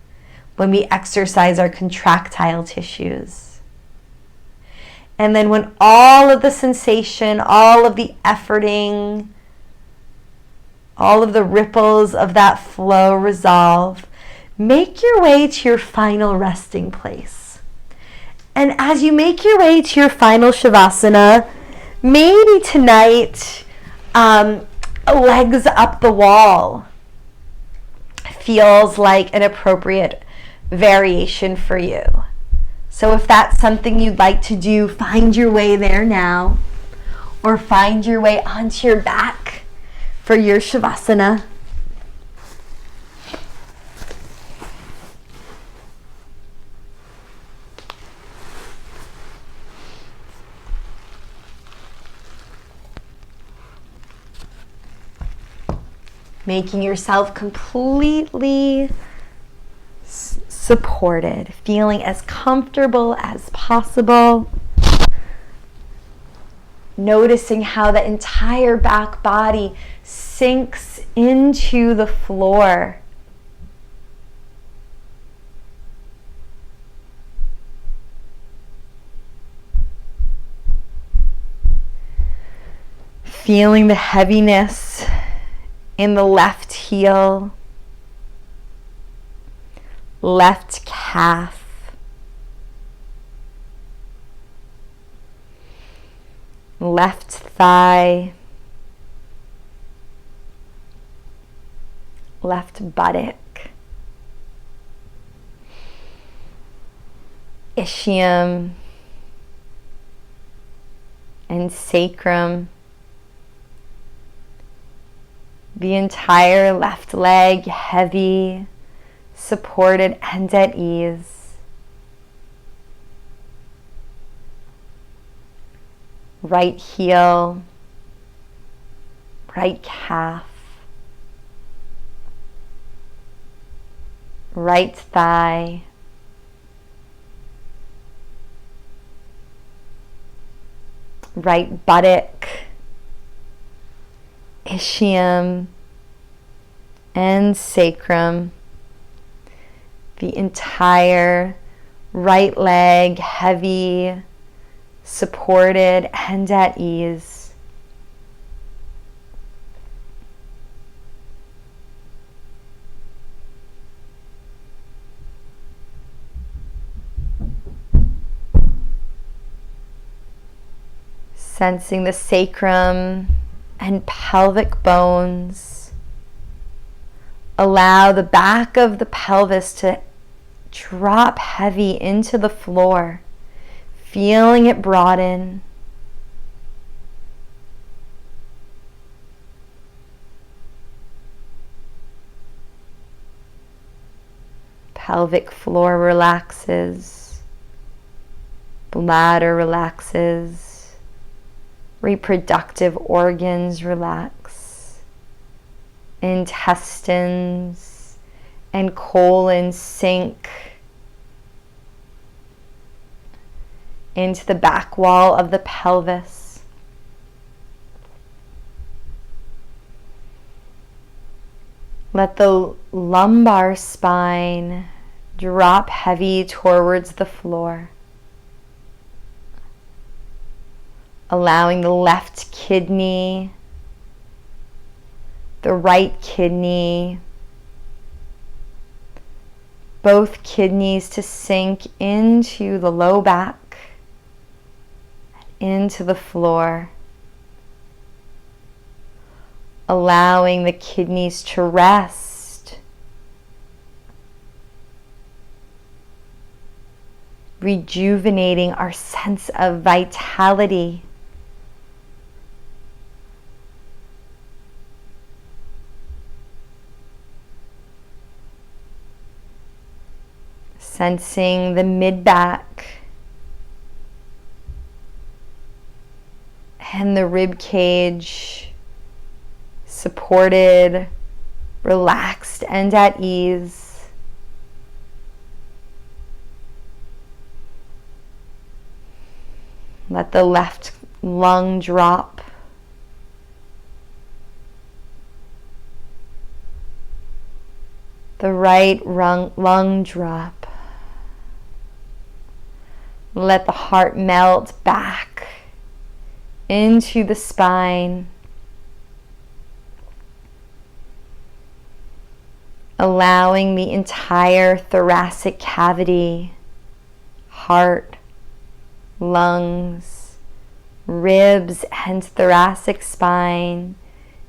when we exercise our contractile tissues. And then when all of the sensation, all of the efforting, all of the ripples of that flow resolve, make your way to your final resting place. And as you make your way to your final Shavasana, maybe tonight, legs up the wall feels like an appropriate variation for you. So if that's something you'd like to do, find your way there now, or find your way onto your back for your Shavasana. Making yourself completely supported, feeling as comfortable as possible. Noticing how the entire back body sinks into the floor. Feeling the heaviness in the left heel, left calf, left thigh, left buttock, ischium and sacrum. The entire left leg heavy, supported and at ease. Right heel, right calf, right thigh, right buttock, ischium and sacrum. The entire right leg heavy, supported and at ease. Sensing the sacrum and pelvic bones. Allow the back of the pelvis to drop heavy into the floor, feeling it broaden. Pelvic floor relaxes, bladder relaxes. Reproductive organs relax. Intestines and colon sink into the back wall of the pelvis. Let the lumbar spine drop heavy towards the floor. Allowing the left kidney, the right kidney, both kidneys to sink into the low back, into the floor, allowing the kidneys to rest, rejuvenating our sense of vitality. Sensing the mid-back and the rib cage supported, relaxed, and at ease. Let the left lung drop. The right lung drop. Let the heart melt back into the spine, allowing the entire thoracic cavity, heart, lungs, ribs, and thoracic spine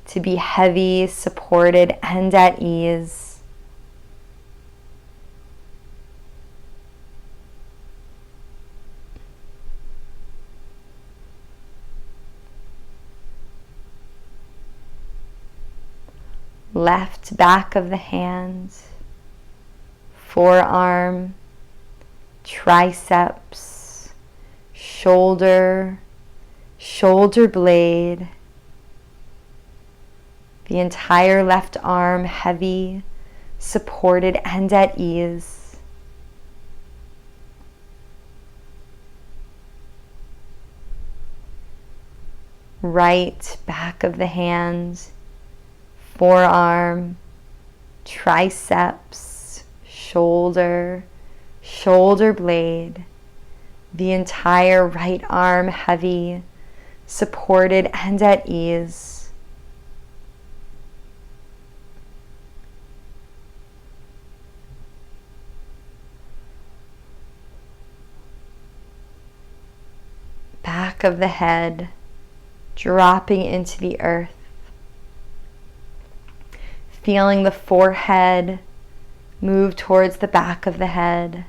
to be heavy, supported, and at ease. Left back of the hand, forearm, triceps, shoulder, shoulder blade, the entire left arm heavy, supported, and at ease. Right back of the hand, forearm, triceps, shoulder, shoulder blade, the entire right arm heavy, supported, and at ease. Back of the head, dropping into the earth. Feeling the forehead move towards the back of the head,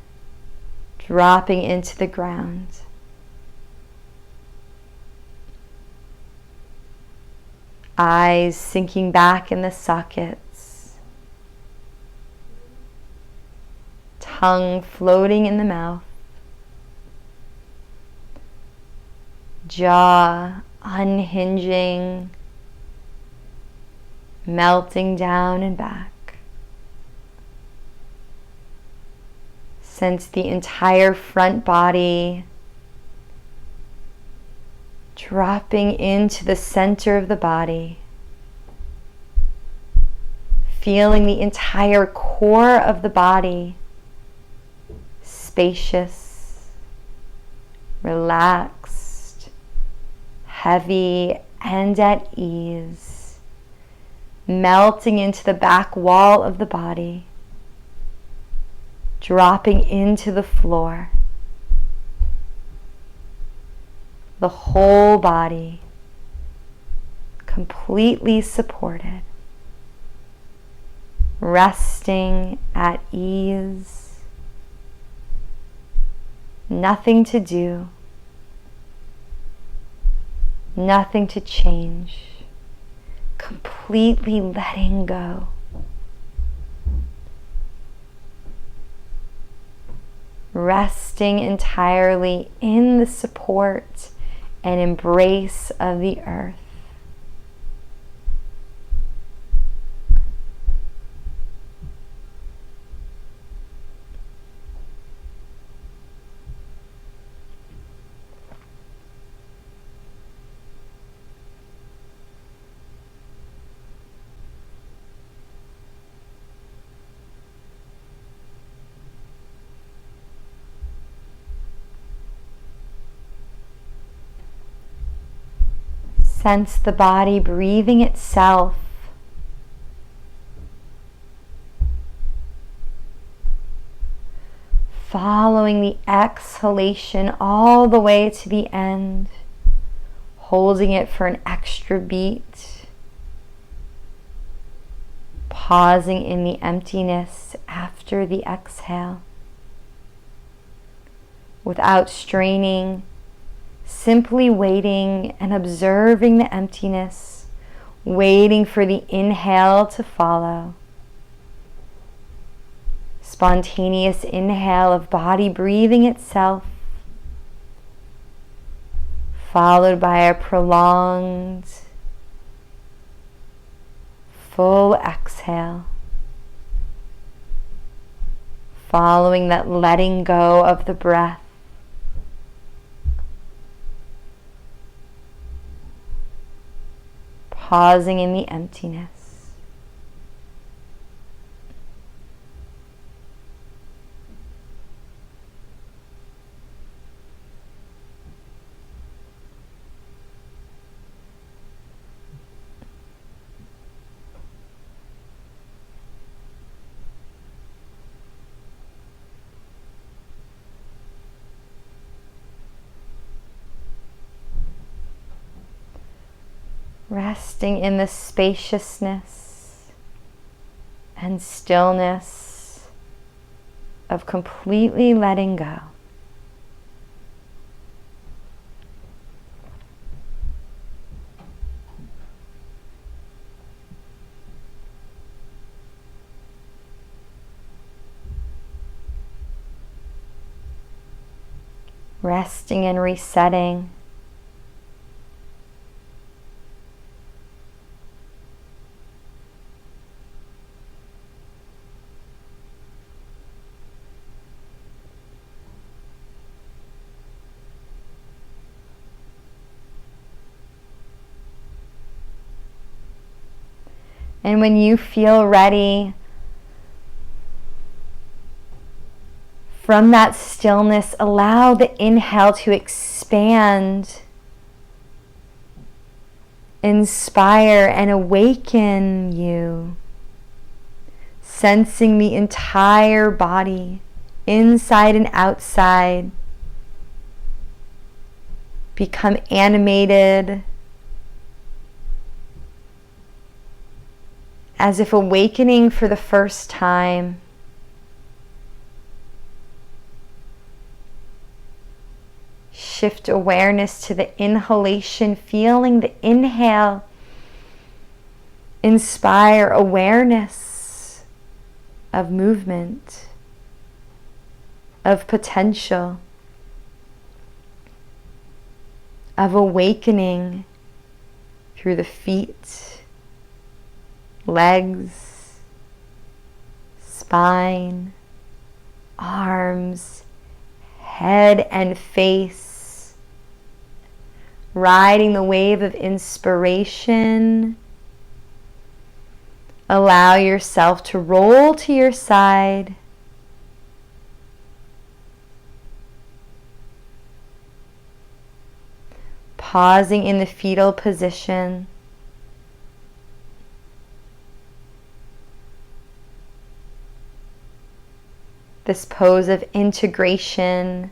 dropping into the ground. Eyes sinking back in the sockets. Tongue floating in the mouth. Jaw unhinging, melting down and back. Sense the entire front body dropping into the center of the body. Feeling the entire core of the body spacious, relaxed, heavy, and at ease. Melting into the back wall of the body, dropping into the floor. The whole body completely supported, resting at ease, nothing to do, nothing to change. Completely letting go. Resting entirely in the support and embrace of the earth. Sense the body breathing itself. following the exhalation all the way to the end, holding it for an extra beat, pausing in the emptiness after the exhale, without straining, simply waiting and observing the emptiness, waiting for the inhale to follow. Spontaneous inhale of body breathing itself, followed by a prolonged, full exhale, following that letting go of the breath. Pausing in the emptiness. Resting in the spaciousness and stillness of completely letting go. Resting and resetting. And when you feel ready, from that stillness, allow the inhale to expand, inspire and awaken you, sensing the entire body, inside and outside, become animated, as if awakening for the first time. Shift awareness to the inhalation, feeling the inhale inspire awareness of movement, of potential, of awakening through the feet, legs, spine, arms, head and face, riding the wave of inspiration. Allow yourself to roll to your side. Pausing in the fetal position. This pose of integration,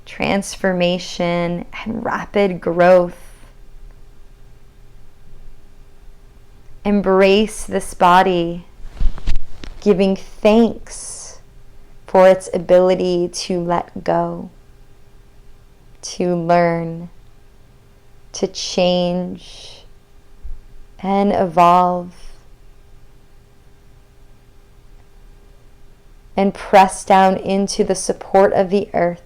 transformation, and rapid growth. Embrace this body, giving thanks for its ability to let go, to learn, to change, and evolve. And press down into the support of the earth.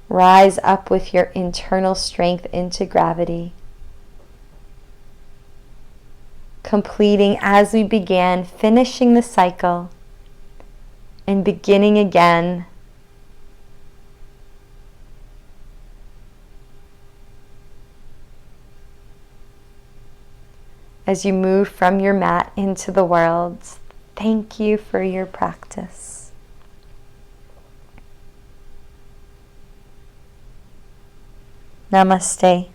Rise up with your internal strength into gravity. Completing as we began, finishing the cycle, and beginning again. As you move from your mat into the world, thank you for your practice. Namaste.